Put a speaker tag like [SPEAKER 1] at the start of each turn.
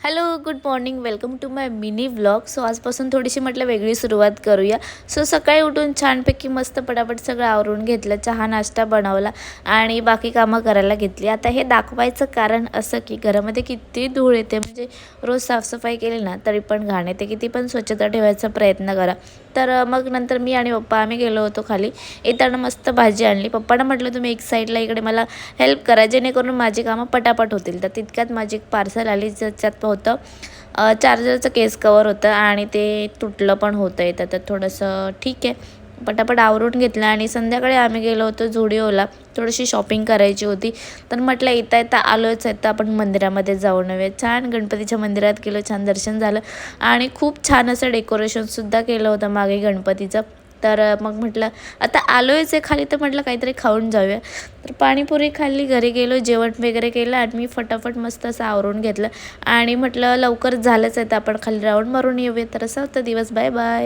[SPEAKER 1] Hello, good morning. Welcome to my mini vlog. So आजपासून थोडीशी म्हटलं वेगळी सुरुवात करूया. सो सकाळी उठून छानपैकी मस्त पटापट सगळं आवरून घेतलं, चहा नाश्ता बनवला आणि बाकी कामं करायला घेतली. आता हे दाखवायचं कारण असं की घरामध्ये किती धूळ येते, म्हणजे रोज साफसफाई केली ना तरी पण घाण येते. किती पण स्वच्छता ठेवायचा प्रयत्न करा. तर मग नंतर मी आणि पप्पा आम्ही गेलो होतो खाली. येताना मस्त भाजी आणली. पप्पांना म्हटलं तुम्ही एक साईडला इकडे मला हेल्प करा, जेणेकरून माझी कामं पटापट होतील. तर तितक्यात माझी एक पार्सल आली, ज्याच्यात होतं चार्जरचं केस कवर होतं आणि ते तुटलं पण होतं आहे. तर थोडंसं ठीक आहे, पटापट आवरून घेतलं आणि संध्याकाळी आम्ही गेलो होतो झुडिओला. थोडीशी शॉपिंग करायची होती. तर म्हटलं येता येता आलोच आहे, तर आपण मंदिरामध्ये जाऊन येऊया. छान गणपतीच्या मंदिरात गेलो, छान दर्शन झालं आणि खूप छान असं डेकोरेशनसुद्धा केलं होतं मागे गणपतीचं. तर मग म्हटलं आता आलोयच आहे खाली, तर म्हटलं काहीतरी खाऊन जाऊया. तर पाणीपुरी खाल्ली, घरी गेलो, जेवण वगैरे केलं आणि मी फटाफट मस्त असं आवरून घेतलं आणि म्हटलं लवकर झालंच आहे, तर आपण खाली राऊंड मारून येऊया. तर असं होतं दिवस. Bye bye.